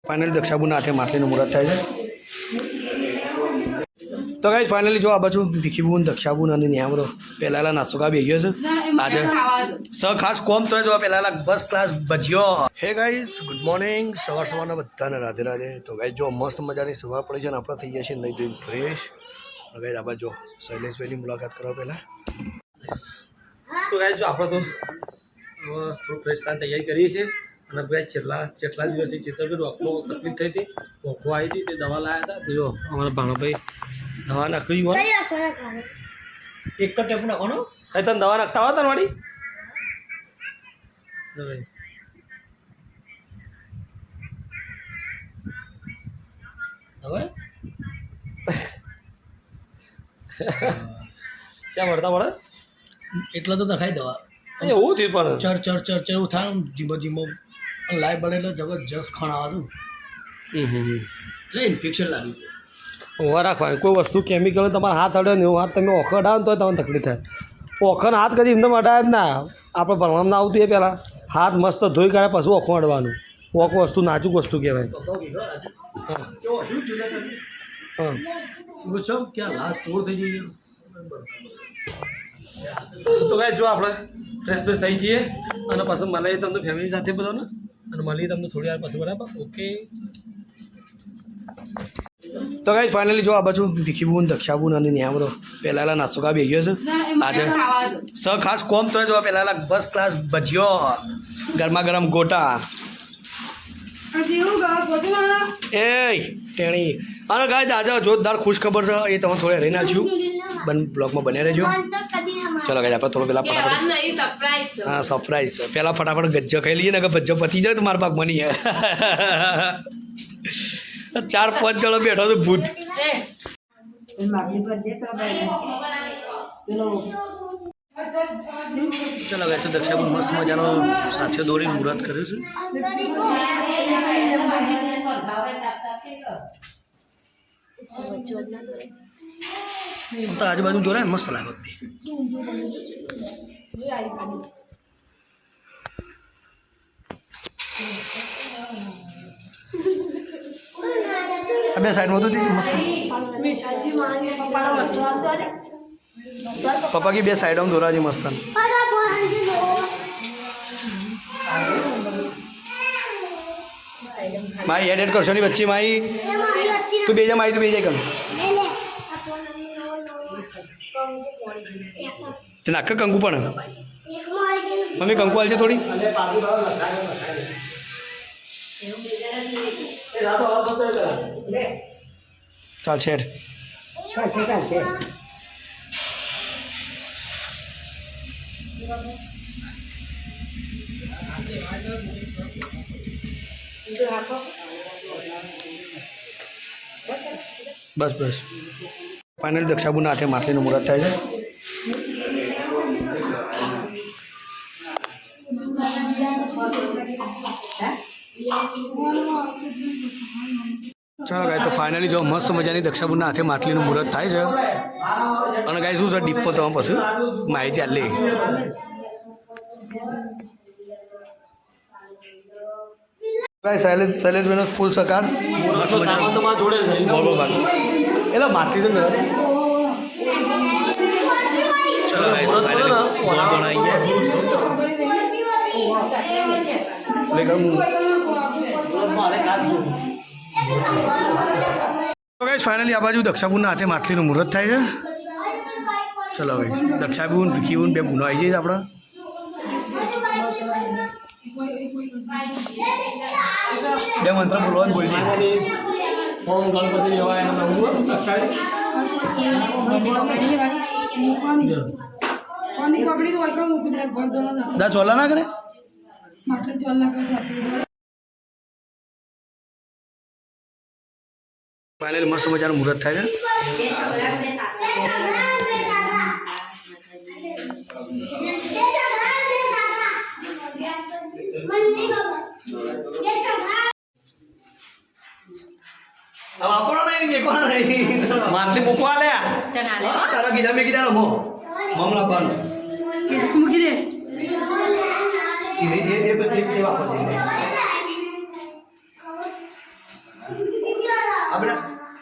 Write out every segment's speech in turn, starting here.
Finally દક્ષાબુના હાથે માછલીનું મુહૂર્ત થાય છે. તો ગાઈસ ફાઇનલી જો આ બાજુ ભીખીબુન દક્ષાબુન અને ન્યામરો પહેલાં નાસ્તો કા બેસી ગયો છે આજે ખાસ કોમ તો જો પહેલાં બસ ક્લાસ ભજ્યો. હે ગાઈસ ગુડ મોર્નિંગ, સવારના બધાને રાધે રાધે. તો ગાઈસ જો મસ્ત મજાની સવાર પડી છે ને આપણે થઈ ગયા છીએ નહીં ધોઈને ફ્રેશ. તો ગાઈસ આ બાજુ શૈલેષભાઈની મુલાકાત કરવા પહેલાં તો ગાઈસ જો આપણે તો થોડું ફ્રેશ થવાની તૈયારી કરીએ છીએ. અને ભાઈ છેલ્લા દિવસથી ચેતરભાઈ ડૉક્ટરો તકલીફ થઈ હતી, ભોખો આવી હતી, તે દવા લાવ્યા હતા. તો જો અમારા ભાણોભાઈ દવા નાખવી હોય એક જ ટેપ નાખવાનો. હવે તને દવા નાખતા હોય તને વાળી હવે શ્યાં મળતા પડે એટલે તો નખાય દવા. એવું થયું પણ ચર એવું થાય ધીમો ધીમો લાઈવ બને એટલે જબરજસ્ત ખણાવા છું એટલે ઇન્ફેક્શન લાગી ગયું. ઊભા રાખવાનું કોઈ વસ્તુ કેમિકલ તમારા હાથ અડ્યો ને એવું હાથ તમે ઓખો અડાવો તો તમને તકલીફ થાય. ઓખોને હાથ કદી એમને અડાય જ ના. આપણે ભણવામાં ના આવતું એ પહેલાં હાથ મસ્ત ધોઈ કાઢે પછી ઓખો અડવાનું. ઓખ વસ્તુ નાજુક વસ્તુ કહેવાય. હા પૂછો ક્યાં હાથ ચોર થઈ જઈએ. તો કાંઈ જો આપણે ફ્રેશ થઈ જઈએ અને પછી મળીએ તમને ફેમિલી સાથે બધાને અને મળીએ તમને થોડી વાર પછી બરાબર. ઓકે તો ગાઈસ ફાઇનલી જો આ બાજુ ભીખીબુન દક્ષાબુન અને ન્યામરો પહેલાં નાસ્તો કા બેસી ગયો છે આજે ખાસ કોમ તો જો પહેલાં બસ ક્લાસ ભજ્યો ગરમા ગરમ ગોટા એ ટેણી. અને ગાઈસ આજે જોરદાર ખુશ ખબર છે એ તમને થોડી રહી નાખ્યું બ્લોગમાં બને રહેજો. ચલો ગાઈસ આપણે થોડો પહેલાં ફટાફટ હા સરપ્રાઈઝ પહેલાં ફટાફટ ગજ્જો ખાઈ લઈએ ને કે ભજ્જો પતી જાય તો મારા પાક બની જાય. 4-5 જણો બેઠો તો ભૂત. ચલો ગાઈસ તો દક્ષાબુન મસ્ત મજાનો સાથે દોરી મુહૂર્ત કર્યો છે. તો આજુબાજુ જોડે મસ્ત લાગે બે. બે સાઈડમાં તો મસ્ત પપ્પા કી બે સાઈડમાં દોરાજી મસ્ત. મારી એડ કરશો ની વચ્ચે મારી તું બે જા મારી તું બે જાય કર તે નાખ કંકુ પણ મમ્મી કંકુ હાલજે થોડી. ચાલ છેડ બસ બસ. ફાઇનલી દક્ષાબુના હાથે માછલીનું મુહૂર્ત થાય છે. ચાલો ગાય તો ફાઇનલી જો મસ્ત મજાની દક્ષાબુના હાથે માછલીનું મુહૂર્ત થાય છે. અને ગાય શું છે ડીપો તમે પછી માહિતી આલે. શૈલેષભાઈનો ફૂલ સકાર એટલે માછલી તો મેળવે. ફાઇનલી આ બાજુ દક્ષાબુનના હાથે માછલીનું મુહૂર્ત થાય છે. ચલો ભાઈ દક્ષાબુન ભીખીબુન બે ગુનો આવી જાય આપણા. બે મંત્ર બોલવા બોલી જાય. ઓમ ગણપતિ દેવાય દા ચોલા ના કરે. ફાઇનલી મસ્ત મજાનું મુહૂર્ત થાય છે. માછલી મૂકવા લે તારા કીધા મેં કીધા રમો મમલા બાનું મૂકી દે. આપણે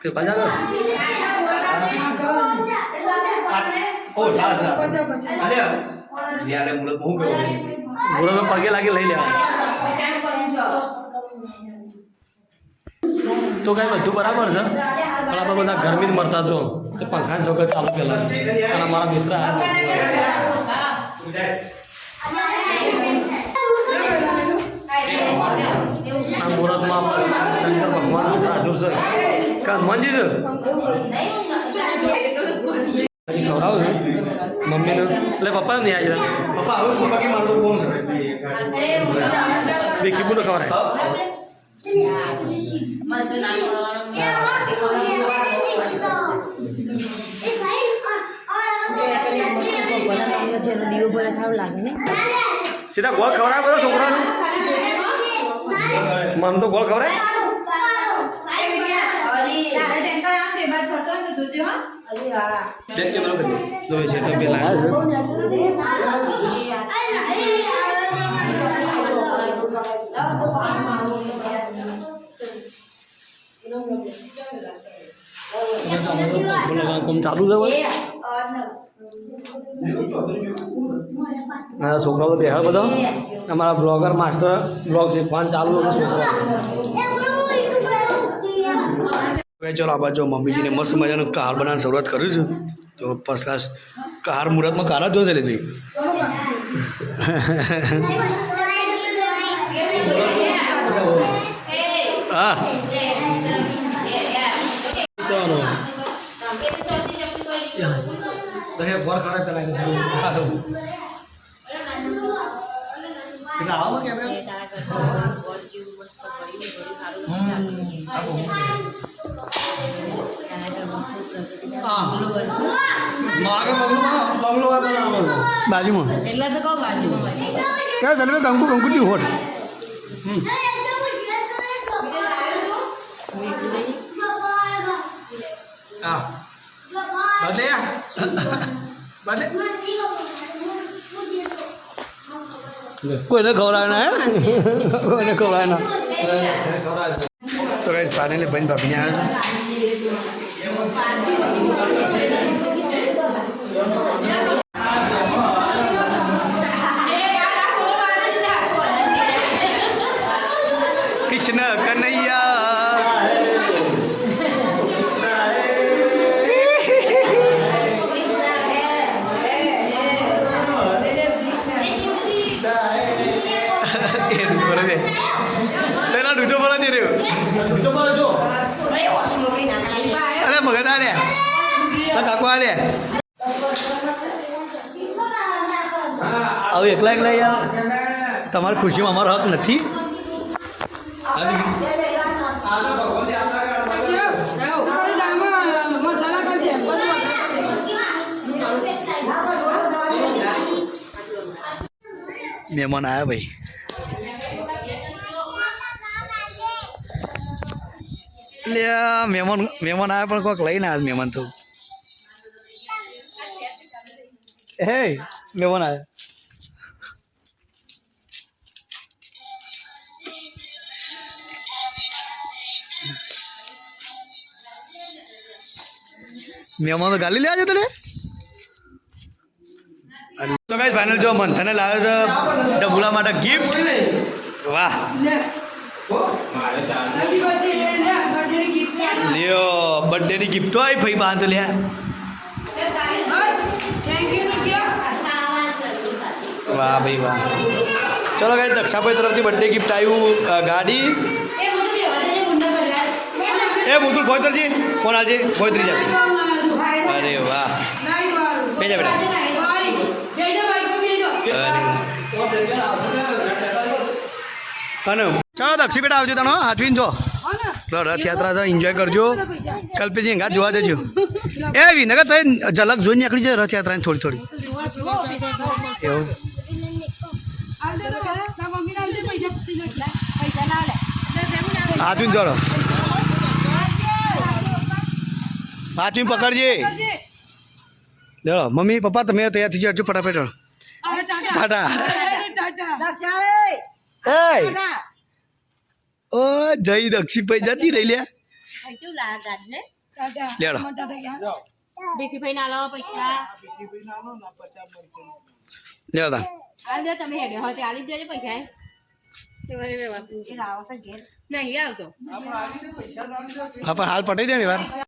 પંજા ઓ સાસ અરે યાર મુરત હું કહું મુરત પગે લાગી લઈ લેવા તો કઈ બધું બરાબર છે પણ આપણે બધા ગરમી જ મરતા જો કે પંખાની ચોકડ ચાલુ પેલા અને મારા મિત્ર આ મુહૂર્તમાં શંકર ભગવાન હાજર છે કા મંજી છે ખવડાવું છું મમ્મીને એટલે પપ્પા નહીં આવી પપ્પા આવું પપ્પા કે મારો તો કોણ છે દેખી બોલો ખવડાય સીધા ગોળ ખવડાય બધા છોકરાનું મન તો ગોળ ખવડાય ચાલુ છે છોકરાઓ બેહાર બધો અમારા બ્લોગર માસ્ટર બ્લોગ શીખવાનું ચાલુ હતું છોકરા ચલો આ બાજુ મમ્મીજીને મસ્ત મજાનું કાર બનાવવાની શરૂઆત કર્યું છે તો ફર્સ્ટ ક્લાસ કાર મુહૂર્તમાં કાર જ જોઈ લીધી હા ચાલો ગોળ ખવડાય પેલા ખાધું એટલે આવો કે બાજુમાં ક્યાં ચાલે કંકુ કંકુથી હોટ હા બદલે બદલે કોઈને ખવડાવે ના કોઈને ખવડાવે ના તો કઈ ફાઇનલી બહેન ભાભીને આવ્યા છે કૃષ્ણ કનૈયા પેલા ડૂચો પડે છે રહ્યું ડૂચો પડે જો અરે ભગત આ રે કાકો આ રે હવે એકલા એકલા યાર તમારી ખુશીમાં અમારો હક નથી મહેમાન આવ્યા ભાઈ એટલે મહેમાન આવ્યા પણ કોઈક લઈને આવ્યા મહેમાન તો હે મહેમાન આવ્યા મહેમાન તો ગાલી લેવા છે તને તો કઈ ફાઇનલ જો મંથને લાવ્યો છે ડબુલા માટે ગિફ્ટ વાહ લ્યો બર્થડે ની ગિફ્ટ આવી ભાઈ બાંધ લ્યા વાહ ભાઈ વાહ ચલો કઈ દક્ષાભાઈ તરફથી બર્થડે ગિફ્ટ આવ્યું ગાડી એ મુતુલ ભોયતરજી ફોન આજે ભોયતરી જાય અરે વાહ બે જા બેટા અને ચાલો દક્ષી બેટા આવજો તને હાચવીને જો રથયાત્રા છે એન્જોય કરજો કલ્પેજી ઘાટ જોવા જજો એ વિનગર તો ઝલક જોઈને નીકળી જાય રથયાત્રાની થોડી થોડી એવું હાચવીને જોડો હાચવીને પકડજે લેડો મમ્મી પપ્પા તમે તૈયાર થઈ જજો ફટાફટ ટાટા ઓ જઈ દક્ષિણભાઈ જતી રહી લે કેવું લાગે ગાડલે લેડો બેસીભાઈ ના લાવો પૈસા લેડો આ જો તમે હેડે હવે ચાલી જજો પૈસા નહીં આવતો હા પણ હાલ પટાઈ દે ને વાર